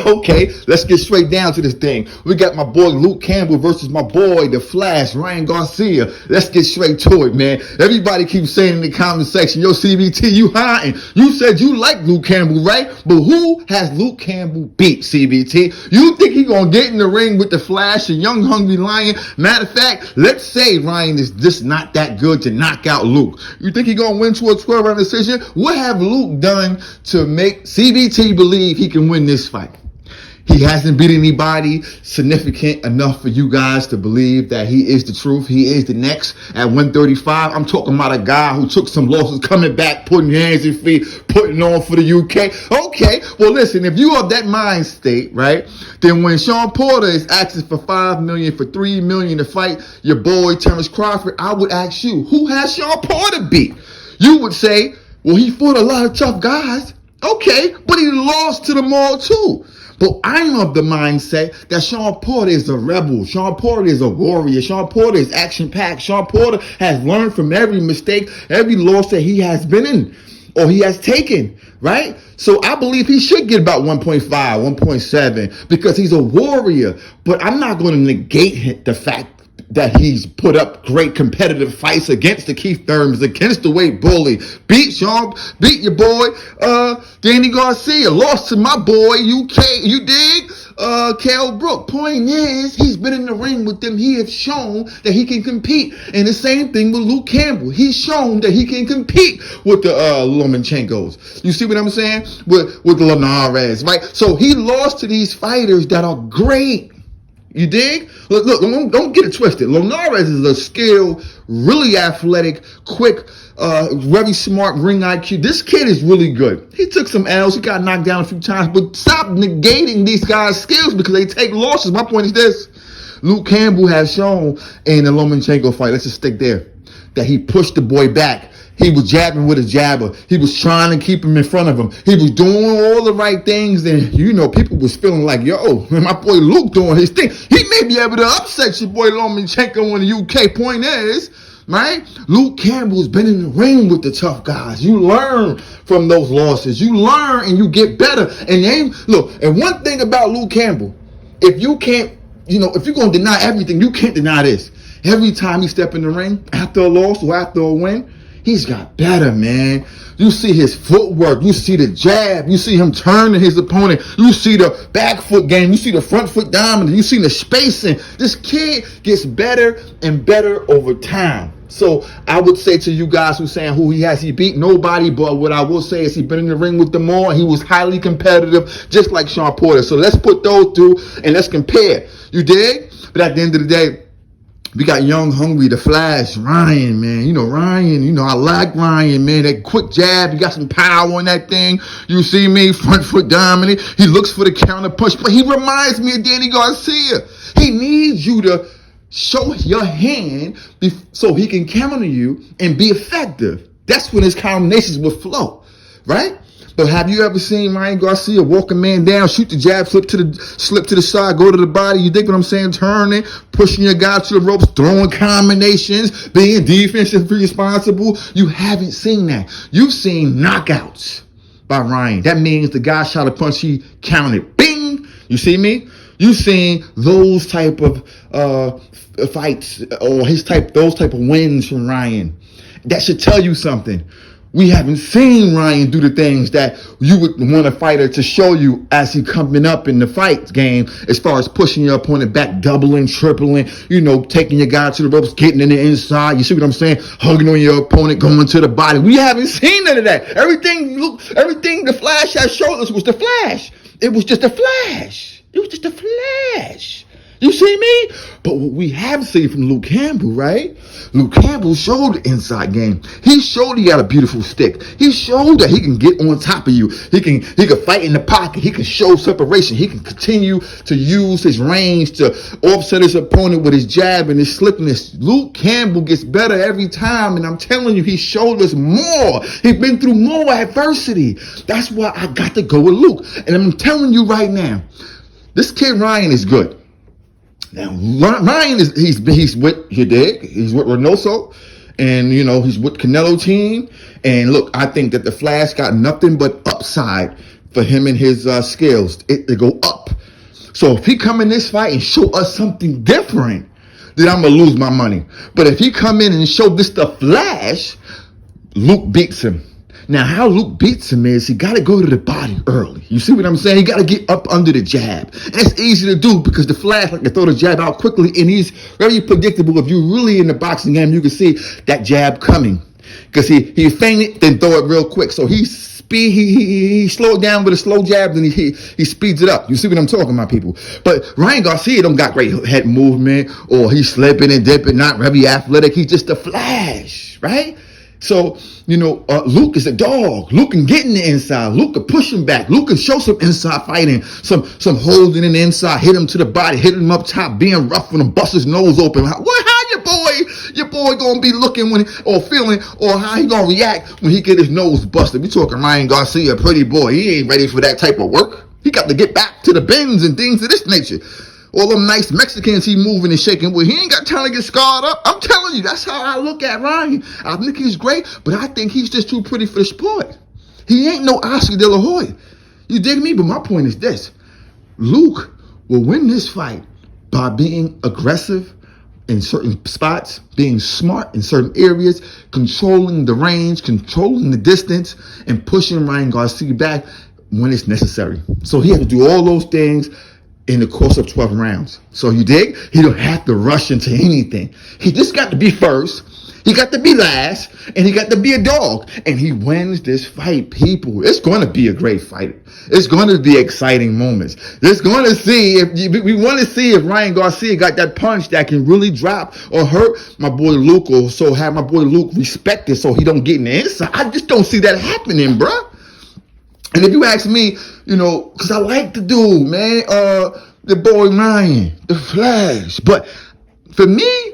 Okay, let's get straight down to this thing. We got my boy Luke Campbell versus my boy, the Flash, Ryan Garcia. Let's get straight to it, man. Everybody keeps saying in the comment section, yo, CBT, you hiding. You said you like Luke Campbell, right? But who has Luke Campbell beat, CBT? You think he gonna get in the ring with the Flash, a young, hungry lion? Matter of fact, let's say Ryan is just not that good to knock out Luke. You think he gonna win to a 12-round decision? What have Luke done to make CBT believe he can win this fight? He hasn't beat anybody significant enough for you guys to believe that he is the truth. He is the next at 135. I'm talking about a guy who took some losses, coming back, putting hands and feet, putting on for the UK. Okay, well, listen, if you are that mind state, right, then when Sean Porter is asking for $5 million, for $3 million to fight your boy Terrence Crawford, I would ask you, who has Sean Porter beat? You would say, well, he fought a lot of tough guys. Okay, but he lost to them all too. But I'm of the mindset that Sean Porter is a rebel. Sean Porter is a warrior. Sean Porter is action-packed. Sean Porter has learned from every mistake, every loss that he has been in or he has taken, right? So I believe he should get about 1.5, 1.7 because he's a warrior. But I'm not going to negate the fact that he's put up great competitive fights against the Keith Thurmans, against the Wade Bully. Beat your boy, Danny Garcia. Lost to my boy, UK, you dig? Kell Brook. Point is, he's been in the ring with them. He has shown that he can compete. And the same thing with Luke Campbell. He's shown that he can compete with the Lomachenko's. You see what I'm saying? With the Linares, right? So he lost to these fighters that are great. You dig? Look, don't get it twisted. Linares is a skilled, really athletic, quick, very smart ring IQ. This kid is really good. He took some L's. He got knocked down a few times. But stop negating these guys' skills because they take losses. My point is this. Luke Campbell has shown in the Lomachenko fight, let's just stick there, that he pushed the boy back. He was jabbing with a jabber. He was trying to keep him in front of him. He was doing all the right things. And, people was feeling like, yo, my boy Luke doing his thing. He may be able to upset your boy Lomachenko in the UK. Point is, right? Luke Campbell's been in the ring with the tough guys. You learn from those losses. You learn and you get better. And one thing about Luke Campbell, if you can't, if you're going to deny everything, you can't deny this. Every time he step in the ring, after a loss or after a win, he's got better, man. You see his footwork. You see the jab. You see him turning his opponent. You see the back foot game. You see the front foot dominance. You see the spacing. This kid gets better and better over time. So I would say to you guys who saying who he beat nobody, but what I will say is he's been in the ring with them all. He was highly competitive, just like Sean Porter. So let's put those two and let's compare. You dig? But at the end of the day, we got young, hungry, the Flash, Ryan, man. Ryan, I like Ryan, man. That quick jab, he got some power in that thing. You see me, front foot dominant. He looks for the counter punch, but he reminds me of Danny Garcia. He needs you to show your hand so he can counter you and be effective. That's when his combinations will flow, right? But have you ever seen Ryan Garcia walk a man down, shoot the jab, slip to the side, go to the body? You dig what I'm saying? Turning, pushing your guy to the ropes, throwing combinations, being defensively responsible. You haven't seen that. You've seen knockouts by Ryan. That means the guy shot a punch, he counted. Bing! You see me? You've seen those type of fights or those type of wins from Ryan. That should tell you something. We haven't seen Ryan do the things that you would want a fighter to show you as he coming up in the fight game, as far as pushing your opponent back, doubling, tripling, taking your guy to the ropes, getting in the inside. You see what I'm saying? Hugging on your opponent, going to the body. We haven't seen none of that. Everything the Flash has showed us was the Flash. It was just a flash. It was just a flash. You see me? But what we have seen from Luke Campbell, right? Luke Campbell showed the inside game. He showed he got a beautiful stick. He showed that he can get on top of you. He can fight in the pocket. He can show separation. He can continue to use his range to offset his opponent with his jab and his slickness. Luke Campbell gets better every time, and I'm telling you, he showed us more. He's been through more adversity. That's why I got to go with Luke. And I'm telling you right now, this kid Ryan is good. Now, Ryan he's with, you dig? He's with Reynoso, and, he's with Canelo team. And look, I think that the Flash got nothing but upside for him and his skills to go up. So if he come in this fight and show us something different, then I'm going to lose my money. But if he come in and show this the flash, Luke beats him. Now, how Luke beats him is he got to go to the body early. You see what I'm saying? He got to get up under the jab. And it's easy to do because the Flash like to throw the jab out quickly, and he's very predictable. If you're really in the boxing game, you can see that jab coming because he feint it, then throw it real quick. So he slowed down with a slow jab, then he speeds it up. You see what I'm talking about, people? But Ryan Garcia don't got great head movement, or he's slipping and dipping, not very athletic. He's just a Flash, right? So, Luke is a dog. Luke can get in the inside. Luke can push him back. Luke can show some inside fighting, some holding in the inside, hit him to the body, hit him up top, being rough with him, bust his nose open. How your boy gonna be looking or feeling, or how he gonna react when he get his nose busted? We talking Ryan Garcia, a pretty boy. He ain't ready for that type of work. He got to get back to the bends and things of this nature. All them nice Mexicans he moving and shaking with, he ain't got time to get scarred up. I'm telling you, that's how I look at Ryan. I think he's great, but I think he's just too pretty for the sport. He ain't no Oscar De La Hoya. You dig me? But my point is this. Luke will win this fight by being aggressive in certain spots, being smart in certain areas, controlling the range, controlling the distance, and pushing Ryan Garcia back when it's necessary. So he has to do all those things in the course of 12 rounds. So you dig? He don't have to rush into anything. He just got to be first. He got to be last, and he got to be a dog. And he wins this fight, people. It's going to be a great fight. It's going to be exciting moments. It's going to see we want to see if Ryan Garcia got that punch that can really drop or hurt my boy Luke, or so have my boy Luke respected so he don't get in the inside. I just don't see that happening, bruh. And if you ask me, because I like the dude, man, the boy Ryan, the Flash. But for me,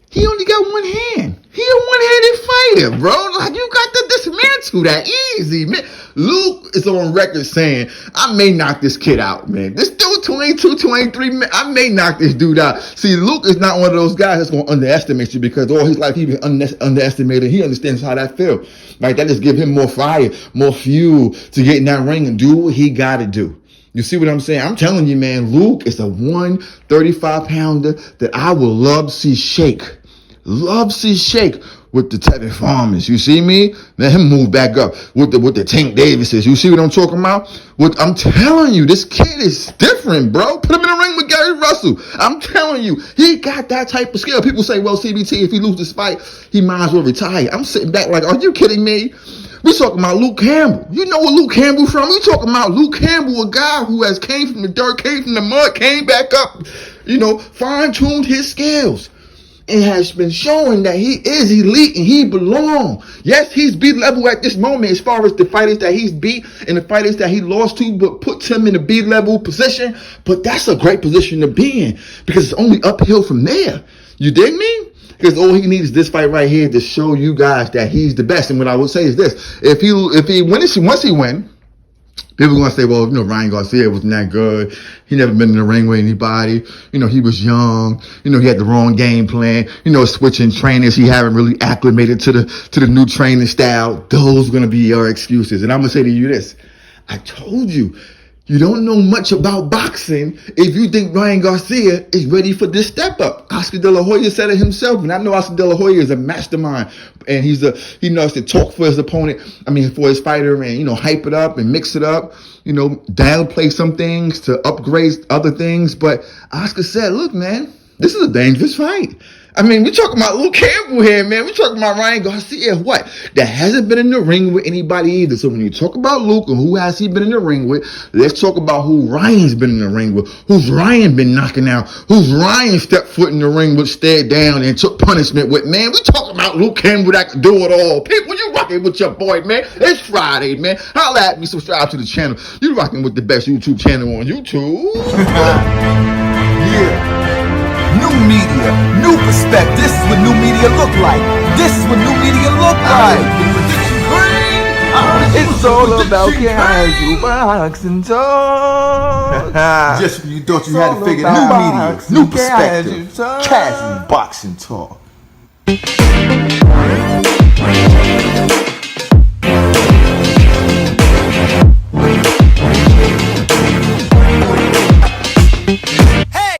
he only got one hand. He a one-handed fighter, bro. Like, you got to dismantle that easy, man. Luke is on record saying, I may knock this kid out, man. This dude 22, 23, man, I may knock this dude out. See, Luke is not one of those guys that's going to underestimate you because all his life he's been underestimated. He understands how that feels, right? That just give him more fire, more fuel to get in that ring and do what he got to do. You see what I'm saying? I'm telling you, man, Luke is a 135-pounder that I would love to see shake. Love to see shake with the Tevin Farmers. You see me? Let him move back up with the Tank Davises. You see what I'm talking about? I'm telling you, this kid is different, bro. Put him in the ring with Gary Russell. I'm telling you, he got that type of skill. People say, well, CBT, if he loses this fight, he might as well retire. I'm sitting back like, are you kidding me? We talking about Luke Campbell. You know where Luke Campbell from? We talking about Luke Campbell, a guy who has came from the dirt, came from the mud, came back up, fine-tuned his skills. And has been showing that he is elite and he belongs. Yes, he's B-level at this moment as far as the fighters that he's beat and the fighters that he lost to, but puts him in a B-level position. But that's a great position to be in because it's only uphill from there. You dig me? Because all he needs is this fight right here to show you guys that he's the best. And what I would say is this: once he wins, people are going to say, well, Ryan Garcia wasn't that good. He never been in the ring with anybody. He was young. He had the wrong game plan. Switching trainers. He haven't really acclimated to the new training style. Those are going to be your excuses. And I'm going to say to you this. I told you. You don't know much about boxing if you think Ryan Garcia is ready for this step up. Oscar De La Hoya said it himself, and I know Oscar De La Hoya is a mastermind, and he knows to talk for his opponent. For his fighter, and hype it up and mix it up. Downplay some things to upgrade other things. But Oscar said, "Look, man, this is a dangerous fight." We're talking about Luke Campbell here, man. We're talking about Ryan Garcia, that hasn't been in the ring with anybody either. So when you talk about Luke and who has he been in the ring with, let's talk about who Ryan's been in the ring with. Who's Ryan been knocking out? Who's Ryan stepped foot in the ring with, stared down, and took punishment with, man? We talking about Luke Campbell that can do it all. People, you rocking with your boy, man. It's Friday, man. Holla at me, subscribe to the channel. You rocking with the best YouTube channel on YouTube. Yeah. New media, new perspective. This is what new media look like. This is what new media look like. It's all about casual boxing talk. Just when you thought you had to figure new media, new perspective, casual boxing talk.